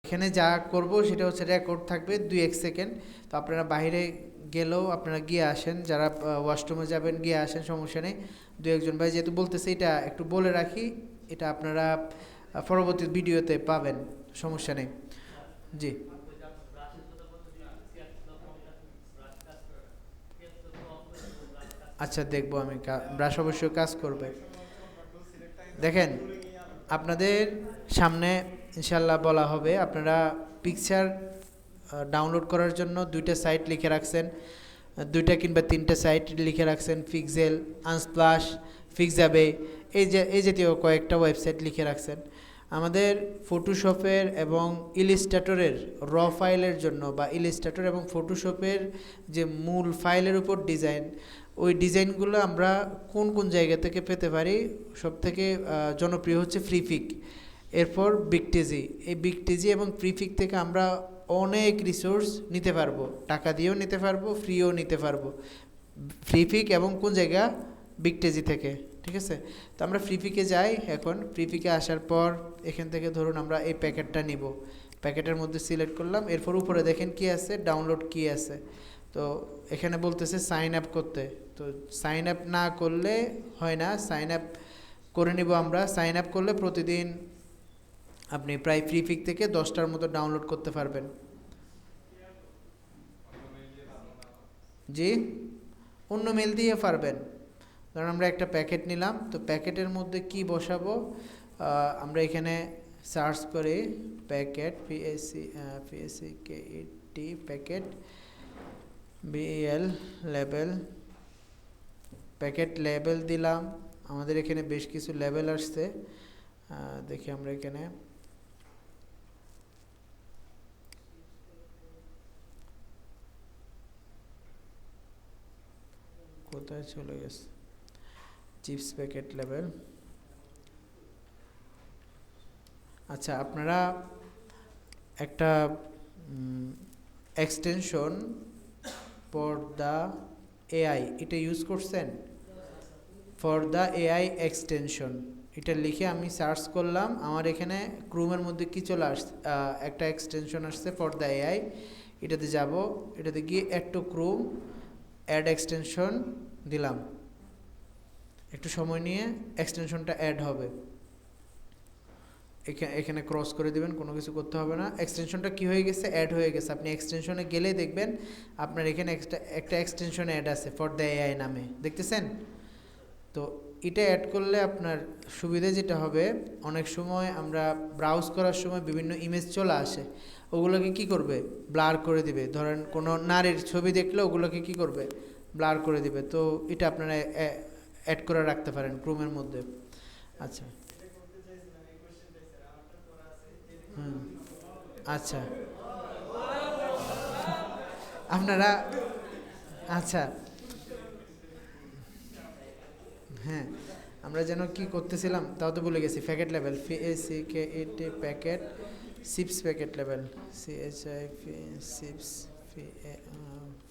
এখানে যা করব সেটা হচ্ছে রেকর্ড থাকবে 2-1 সেকেন্ড। তো আপনারা বাইরে গেলেও আপনারা গিয়ে আসেন, যারা ওয়াশরুমে যাবেন গিয়ে আসেন, সমস্যা নেই। দু একজন ভাই যেহেতু বলতেছে, এটা একটু বলে রাখি, এটা আপনারা পরবর্তী ভিডিওতে পাবেন, সমস্যা নেই। জি আচ্ছা, দেখবো আমি, ব্রাশ অবশ্যই কাজ করবে। দেখেন, আপনাদের সামনে ইনশাল্লাহ বলা হবে, আপনারা পিকচার ডাউনলোড করার জন্য দুইটা সাইট লিখে রাখছেন, দুইটা কিংবা তিনটা সাইট লিখে রাখছেন, পিক্সেল, আনস্প্লাশ, পিক্সাবে, এই জাতীয় কয়েকটা ওয়েবসাইট লিখে রাখছেন। আমাদের ফটোশপের এবং ইলিস্ট্রেটরের র ফাইলের জন্য, বা ইলিস্ট্রেটর এবং ফটোশপের যে মূল ফাইলের উপর ডিজাইন, ওই ডিজাইনগুলো আমরা কোন কোন জায়গা থেকে পেতে পারি? সবথেকে জনপ্রিয় হচ্ছে ফ্রিপিক, এরপর বিগটিজি। এই বিগটিজি এবং ফ্রিপিক থেকে আমরা অনেক রিসোর্স নিতে পারবো, টাকা দিয়েও নিতে পারবো, ফ্রিও নিতে পারবো। ফ্রিপিক এবং কোন জায়গা? বিগটেজি থেকে, ঠিক আছে। তো আমরা ফ্রিপিকে যাই। এখন ফ্রিপিকে আসার পর এখান থেকে ধরুন আমরা এই প্যাকেটটা নিব, প্যাকেটের মধ্যে সিলেক্ট করলাম, এরপর উপরে দেখেন কি আছে, ডাউনলোড কি আছে। তো এখানে বলতেছে সাইন আপ করতে, তো সাইন আপ না করলে হয় না, সাইন আপ করে নিব আমরা। সাইন আপ করলে প্রতিদিন আপনি প্রায় ফ্রিপিক থেকে 10টার মতো ডাউনলোড করতে পারবেন। জি, অন্য মেল দিয়ে পারবেন। ধরুন আমরা একটা প্যাকেট নিলাম, তো প্যাকেটের মধ্যে কি বসাবো, আমরা এখানে সার্চ করে packet, PACKET packet, BEL label, packet label দিলাম। আমাদের এখানে বেশ কিছু লেবেল আসছে, দেখি আমরা এখানে কোথায় চলে গেছে, চিপস প্যাকেট লেবেল। আচ্ছা, আপনারা একটা এক্সটেনশন ফর দ্য এআই, এটা ইউজ করছেন? ফর দ্য এআই এক্সটেনশন, এটা লিখে আমি সার্চ করলাম, আমার এখানে ক্রোমের মধ্যে কি চলে আসছে, একটা এক্সটেনশন আসছে ফর দ্য এআই। এটাতে যাব, এটাতে গিয়ে add to Chrome, add extension দিলাম। একটু সময় নিয়ে এক্সটেনশনটা অ্যাড হবে। এখানে ক্রস করে দিবেন, কোনো কিছু করতে হবে না। এক্সটেনশনটা কি হয়ে গেছে, অ্যাড হয়ে গেছে। আপনি এক্সটেনশনে গেলেই দেখবেন আপনার এখানে একটা এক্সটেনশন অ্যাড আছে ফর দ্য এআই নামে, দেখতেছেন? তো এটা অ্যাড করলে আপনার সুবিধা যেটা হবে, অনেক সময় আমরা ব্রাউজ করার সময় বিভিন্ন ইমেজ চলে আসে, ওগুলোকে কি করবে, ব্লার করে দিবে। ধরেন কোনো নারীর ছবি দেখলে ওগুলোকে কি করবে, ব্লার করে দিবে। তো এটা আপনারা অ্যাড করে রাখতে পারেন ক্রোমের মধ্যে। আচ্ছা, হুম, আচ্ছা, আপনারা, আচ্ছা, হ্যাঁ, আমরা যেন কি করতেছিলাম তাও তো ভুলে গেছি। প্যাকেট লেভেল, PACKET প্যাকেট, সিপস প্যাকেট লেভেল, CHIP সিপস,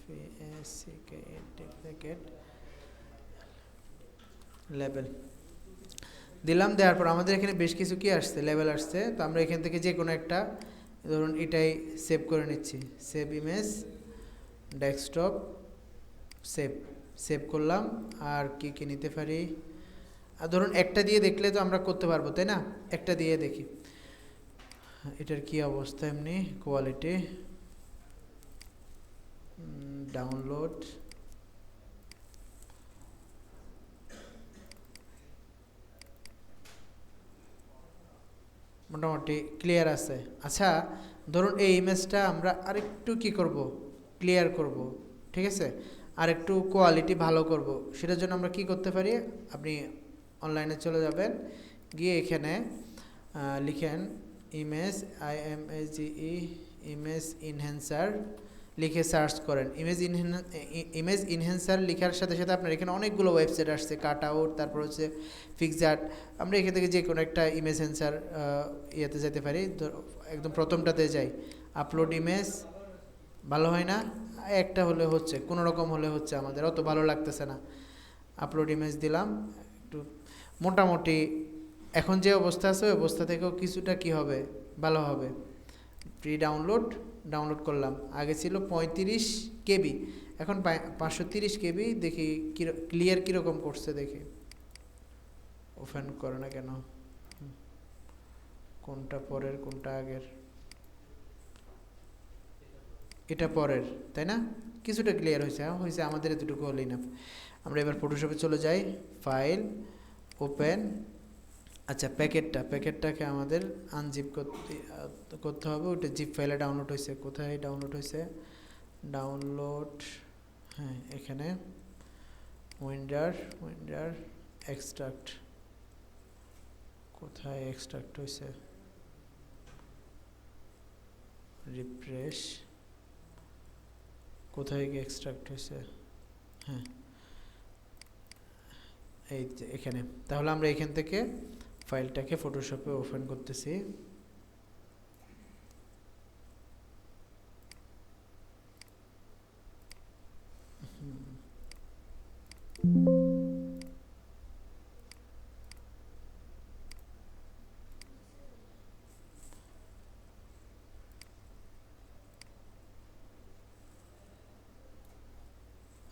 PACKET প্যাকেট লেভেল দিলাম। দেওয়ার পর আমাদের এখানে বেশ কিছু কি আসছে, লেভেল আসছে। তো আমরা এখান থেকে যে কোনো একটা, ধরুন এটাই সেভ করে নিচ্ছি, save image, desktop, save, save করলাম। আর কি কি নিতে পারি, আর ধরুন একটা দিয়ে দেখলে তো আমরা করতে পারবো, তাই না? একটা দিয়ে দেখি এটার কি অবস্থা, এমনি কোয়ালিটি, ডাউনলোড, মোটামুটি ক্লিয়ার আছে। আচ্ছা, ধরুন এই ইমেজটা আমরা আরেকটু কি করব, ক্লিয়ার করব, ঠিক আছে, আর একটু কোয়ালিটি ভালো করব। সেটার জন্য আমরা কি করতে পারি, আপনি অনলাইনে চলে যাবেন, গিয়ে এখানে লিখেন ইমেজ, IMAGE, ইমেজ ইনহ্যান্সার লিখে সার্চ করেন। ইমেজ ইনহ্যান্সার লেখার সাথে সাথে আপনার এখানে অনেকগুলো ওয়েবসাইট আসছে, কাট আউট, তারপর হচ্ছে পিক্সআর্ট। আমরা এখান থেকে যে কোনো একটা ইমেজ সেন্সার ইয়েতে যেতে পারি। একদম প্রথমটাতে যাই, আপলোড ইমেজ, ভালো হয় না, একটা হলে হচ্ছে, কোনো রকম হলে হচ্ছে, আমাদের অত ভালো লাগতেছে না। আপলোড ইমেজ দিলাম, একটু মোটামুটি এখন যে অবস্থা আছে ওই অবস্থা থেকেও কিছুটা কি হবে, ভালো হবে। প্রি ডাউনলোড ডাউনলোড করলাম। আগে ছিল 35 কেবি, এখন 530 কেবি। দেখি ক্লিয়ার কীরকম করছে দেখি। ওপেন করে না কেন, কোনটা পরের কোনটা আগের? এটা পরের, তাই না? কিছুটা ক্লিয়ার হয়েছে, হয়েছে, আমাদের এতটুকু হলেই না। আমরা এবার ফটোশপে চলে যাই, ফাইল, ওপেন। আচ্ছা, প্যাকেটটাকে আমাদের আনজিপ করতে হবে। ওটা জিপ ফাইলে ডাউনলোড হয়েছে। কোথায় ডাউনলোড হয়েছে? ডাউনলোড, হ্যাঁ এখানে, উইন্ডার এক্সট্রাক্ট। কোথায় এক্সট্রাক্ট হয়েছে? রিফ্রেশ, কোথায় গিয়ে এক্সট্রাক্ট হয়েছে? হ্যাঁ এই যে এখানে। তাহলে আমরা এখান থেকে ফাইলটাকে ফটোশপে ওপেন করতেছি।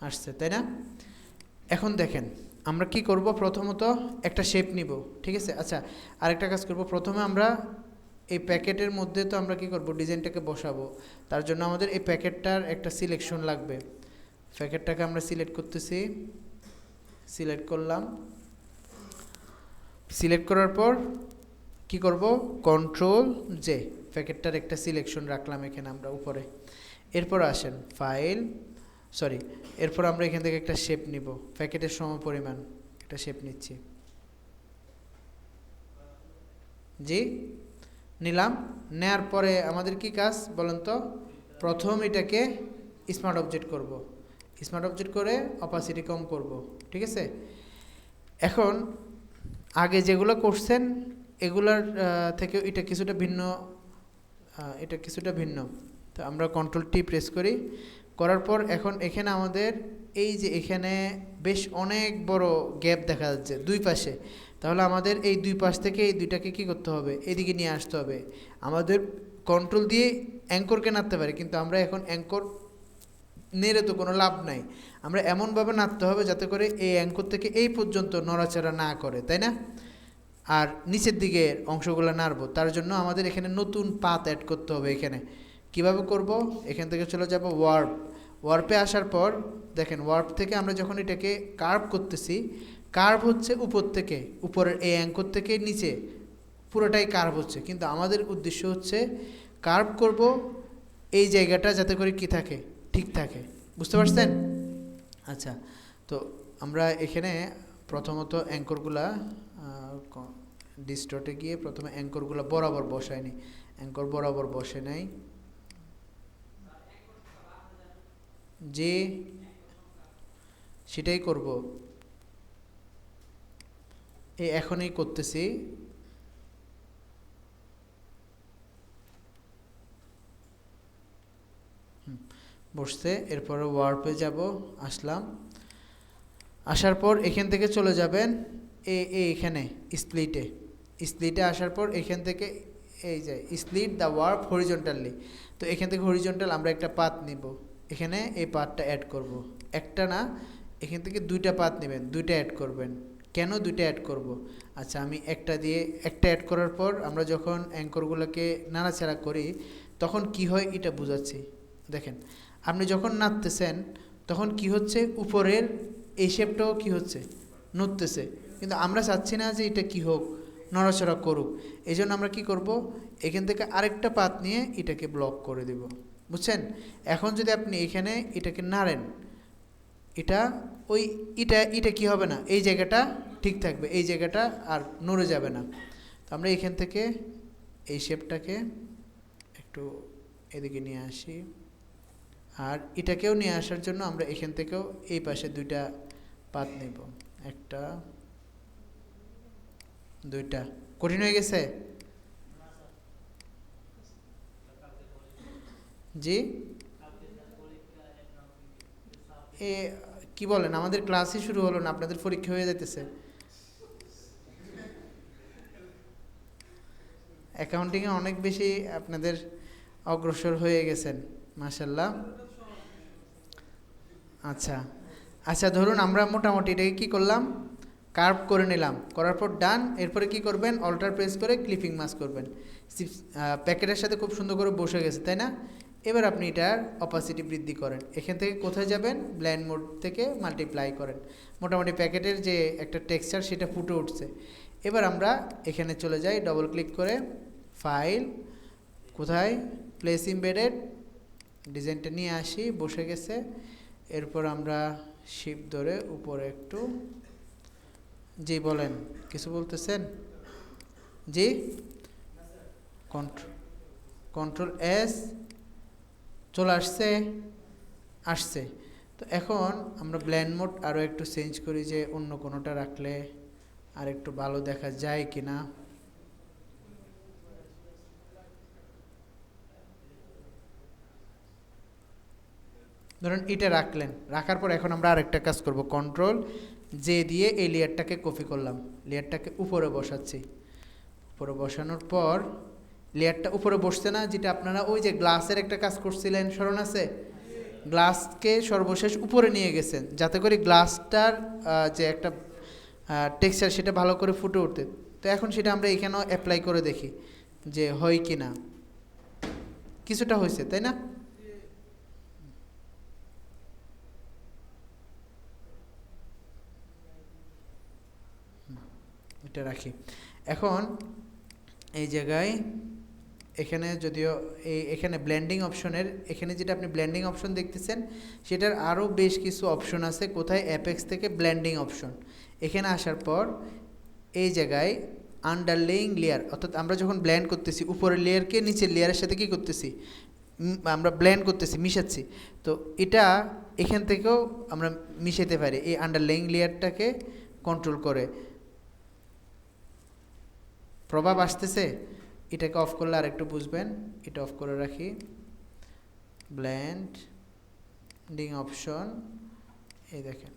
আসছে, তাই না? এখন দেখেন আমরা কি করব, প্রথমত একটা শেপ নিব, ঠিক আছে? আচ্ছা, আরেকটা কাজ করব, প্রথমে আমরা এই প্যাকেটের মধ্যে তো আমরা কি করব, ডিজাইনটাকে বসাবো। তার জন্য আমাদের এই প্যাকেটটার একটা সিলেকশন লাগবে। প্যাকেটটাকে আমরা সিলেক্ট করতেছি, সিলেক্ট করলাম। সিলেক্ট করার পর কি করব, কন্ট্রোল জে, প্যাকেটটার একটা সিলেকশন রাখলাম এখানে আমরা উপরে। এরপর আসেন ফাইল, সরি, এরপর আমরা এখান থেকে একটা শেপ নিব, প্যাকেটের সমপরিমাণ একটা শেপ নিচ্ছি। জি, নিলাম। নেয়ার পরে আমাদের কি কাজ বলেন তো? প্রথম এটাকে স্মার্ট অবজেক্ট করব, স্মার্ট অবজেক্ট করে অপাসিটি কম করব, ঠিক আছে? এখন আগে যেগুলো করছেন এগুলার থেকে এটা কিছুটা ভিন্ন, এটা কিছুটা ভিন্ন। তো আমরা কন্ট্রোল টি প্রেস করি, করার পর এখন এখানে আমাদের এই যে এখানে বেশ অনেক বড় গ্যাপ দেখা যাচ্ছে দুই পাশে। তাহলে আমাদের এই দুই পাশ থেকে এই দুইটাকে কী করতে হবে, এদিকে নিয়ে আসতে হবে। আমাদের কন্ট্রোল দিয়ে অ্যাঙ্করকে নাড়তে পারি, কিন্তু আমরা এখন অ্যাঙ্কর নেড়ে তো কোনো লাভ নাই। আমরা এমনভাবে নাড়তে হবে যাতে করে এই অ্যাঙ্কর থেকে এই পর্যন্ত নড়াচড়া না করে, তাই না? আর নিচের দিকে অংশগুলো নাড়বো, তার জন্য আমাদের এখানে নতুন পাত অ্যাড করতে হবে। এখানে কিভাবে করব, এখান থেকে চলে যাব ওয়ার্পে আসার পর দেখেন, ওয়ার্প থেকে আমরা যখন এটাকে কার্ভ করতেছি, কার্ভ হচ্ছে উপর থেকে, উপরের এই অ্যাঙ্কর থেকে নিচে পুরোটাই কার্ভ হচ্ছে, কিন্তু আমাদের উদ্দেশ্য হচ্ছে কার্ভ করব এই জায়গাটা যাতে করে কি থাকে, ঠিক থাকে। বুঝতে পারছেন? আচ্ছা, তো আমরা এখানে প্রথমত অ্যাঙ্করগুলা ডিস্টর্টে গিয়ে প্রথমে অ্যাঙ্করগুলো বরাবর বসায়নি, অ্যাঙ্কর বরাবর বসে নাই। যে সেটাই করব, এই এখনই করতেছি। বসছে। এরপরে ওয়ার্পে যাব, আসলাম। আসার পর এখান থেকে চলে যাবেন এখানে স্প্লিটে আসার পর এখান থেকে এই যে স্প্লিট দ্য ওয়ার্প হরিজন্টালি। তো এখান থেকে হরিজন্টাল আমরা একটা পাত নিব, এখানে এই পাতটা অ্যাড করব। একটা না, এখান থেকে দুইটা পাত নেবেন, দুইটা অ্যাড করবেন। কেন দুইটা অ্যাড করব? আচ্ছা, আমি একটা দিয়ে একটা অ্যাড করার পর আমরা যখন অ্যাঙ্করগুলোকে নাড়াচাড়া করি তখন কি হয় এটা বুঝাচ্ছি। দেখেন, আপনি যখন নাড়তেছেন তখন কি হচ্ছে, উপরের এই শেপটাও কি হচ্ছে, নড়তেছে। কিন্তু আমরা চাচ্ছি না যে এটা কি হোক, নড়াচড়া করুক। এই জন্য আমরা কি করব, এখান থেকে আরেকটা পাত নিয়ে এটাকে ব্লক করে দেব। বুঝছেন? এখন যদি আপনি এখানে এটাকে নাড়েন, এটা ওই এটা কি হবে না, এই জায়গাটা ঠিক থাকবে, এই জায়গাটা আর নড়ে যাবে না। তো আমরা এখান থেকে এই শেপটাকে একটু এদিকে নিয়ে আসি। আর এটাকেও নিয়ে আসার জন্য আমরা এখান থেকেও এই পাশে দুইটা পাত নেব, একটা দুইটা। কঠিন হয়ে গেছে? জি, এ কি বলেন, আমাদের ক্লাসই শুরু হলো না, আপনাদের পরীক্ষা হয়ে যাইতেছে। অ্যাকাউন্টিংয়ে অনেক বেশি আপনাদের অগ্রসর হয়ে গেছেন, মাশাল্লাহ। আচ্ছা আচ্ছা, ধরুন আমরা মোটামুটি এটাকে কী করলাম, কার্ভ করে নিলাম, করার পর ডান। এরপরে কি করবেন, অল্টার প্রেস করে ক্লিপিং মাস্ক করবেন। প্যাকেটের সাথে খুব সুন্দর করে বসে গেছে, তাই না? এবার আপনি এটার অপাসিটি বৃদ্ধি করেন। এখান থেকে কোথায় যাবেন, ব্লেন্ড মোড থেকে মাল্টিপ্লাই করেন। মোটামুটি প্যাকেটের যে একটা টেক্সচার সেটা ফুটে উঠছে। এবার আমরা এখানে চলে যাই, ডবল ক্লিক করে ফাইল, কোথায়, প্লেস এমবেডেড, ডিজাইনটা নিয়ে আসি, বসে গেছে। এরপর আমরা শিফট ধরে উপরে একটু, জি বলেন, কিছু বলতেছেন? জি, কন্ট্রোল এস, চলে আসছে, আসছে। তো এখন আমরা ব্লেন্ড মোড আরও একটু চেঞ্জ করি, যে অন্য কোনোটা রাখলে আর একটু ভালো দেখা যায় কি না। ধরুন এটা রাখলেন, রাখার পর এখন আমরা আরেকটা কাজ করব, কন্ট্রোল জে দিয়ে এই লেয়ারটাকে কপি করলাম, লেয়ারটাকে উপরে বসাচ্ছি। উপরে বসানোর পর লেয়ারটা উপরে বসছে না, যেটা আপনারা ওই যে গ্লাসের একটা কাজ করছিলেন, স্মরণ আছে? গ্লাসকে সর্বশেষ উপরে নিয়ে গেছেন, যাতে করে গ্লাসটার যে একটা টেক্সচার সেটা ভালো করে ফুটে উঠতে। তো এখন সেটা আমরা এখানেও অ্যাপ্লাই করে দেখি যে হয় কি না। কিছুটা হয়েছে, তাই না? এটা রাখি। এখন এই জায়গায় এখানে যদিও এখানে ব্লেন্ডিং অপশনের, এখানে যেটা আপনি ব্লেন্ডিং অপশন দেখতেছেন সেটার আরও বেশ কিছু অপশন আছে। কোথায়, অ্যাপেক্স থেকে ব্লেন্ডিং অপশন। এখানে আসার পর এই জায়গায় আন্ডারলেইং লেয়ার, অর্থাৎ আমরা যখন ব্লেন্ড করতেছি উপরের লেয়ারকে নিচের লেয়ারের সাথে কী করতেছি, আমরা ব্লেন্ড করতেছি, মিশাচ্ছি। তো এটা এখান থেকেও আমরা মিশাতে পারি এই আন্ডারলেইং লেয়ারটাকে কন্ট্রোল করে। প্রভাব আসতেছে, এটাকে অফ করলে আর একটু বুঝবেন। এটা অফ করে রাখি, ব্লেন্ডিং অপশন, এই দেখেন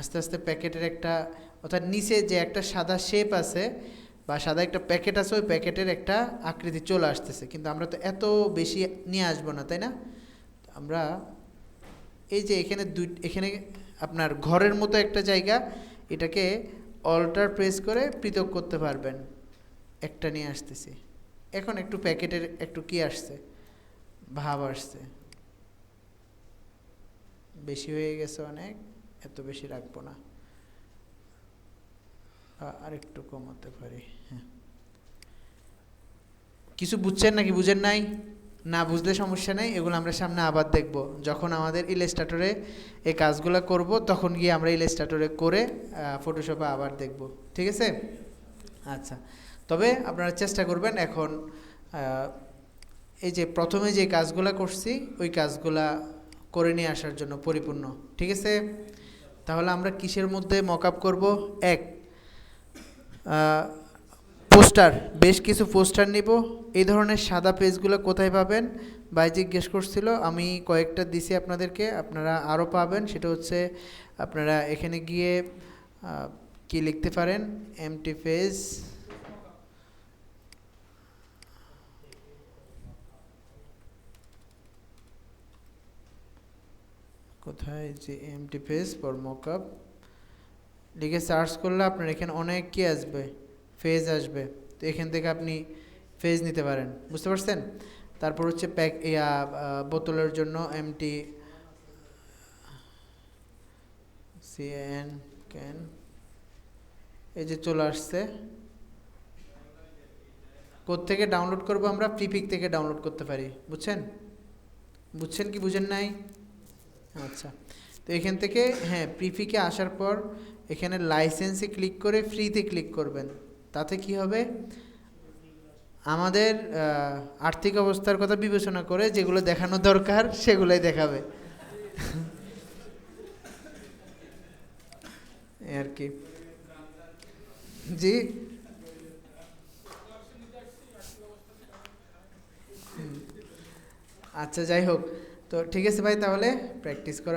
আস্তে আস্তে প্যাকেটের একটা, অর্থাৎ নিচে যে একটা সাদা শেপ আছে বা সাদা একটা প্যাকেট আছে, ওই প্যাকেটের একটা আকৃতি চলে আসতেছে। কিন্তু আমরা তো এত বেশি নিয়ে আসবো না, তাই না? আমরা এই যে এখানে এখানে আপনার ঘরের মতো একটা জায়গা, এটাকে অল্টার প্রেস করে পৃথক করতে পারবেন। একটা নিয়ে আসতেছি, এখন একটু প্যাকেটের একটু কি আসছে, ভাব আসছে, বেশি হয়ে গেছে অনেক, এত বেশি রাখবো না, আর একটু কমাতে পারি। হ্যাঁ, কিছু বুঝছেন নাকি বুঝেন নাই? না বুঝলে সমস্যা নেই, এগুলো আমরা সামনে আবার দেখব, যখন আমাদের ইলাস্ট্রেটরে এই কাজগুলো করব তখন গিয়ে আমরা ইলাস্ট্রেটরে করে ফটোশপে আবার দেখব, ঠিক আছে? আচ্ছা, তবে আপনারা চেষ্টা করবেন এখন এই যে প্রথমে যে কাজগুলো করছি ওই কাজগুলা করে নিয়ে আসার জন্য পরিপূর্ণ, ঠিক আছে? তাহলে আমরা কিসের মধ্যে মকআপ করব? এক, পোস্টার, বেশ কিছু পোস্টার নিব। এই ধরনের সাদা পেজগুলো কোথায় পাবেন ভাই জিজ্ঞেস করছিল, আমি কয়েকটা দিছি আপনাদেরকে, আপনারা আরও পাবেন। সেটা হচ্ছে আপনারা এখানে গিয়ে কি লিখতে পারেন, এমটি পেজ, কোথায় যে এমটি পেজ ফর মকআপ লিখে সার্চ করলে আপনার এখানে অনেক কি আসবে, ফেজ আসবে। তো এখান থেকে আপনি ফেজ নিতে পারেন, বুঝতে পারছেন? তারপর হচ্ছে বোতলের জন্য এমটি সিএন ক্যান, এই যে চলে আসছে। কোত্থেকে ডাউনলোড করব আমরা? প্রিপিক থেকে ডাউনলোড করতে পারি, বুঝছেন? বুঝছেন কি বুঝেন নাই? আচ্ছা, তো এখান থেকে হ্যাঁ, প্রিপিকে আসার পর এখানে লাইসেন্সে ক্লিক করে ফ্রিতে ক্লিক করবেন। তাতে কি হবে, আমাদের আর্থিক অবস্থার কথা বিবেচনা করে যেগুলো দেখানো দরকার সেগুলোই দেখাবে আর কি। জি, আচ্ছা যাই হোক, তো ঠিক আছে ভাই, তাহলে প্র্যাকটিস করেন।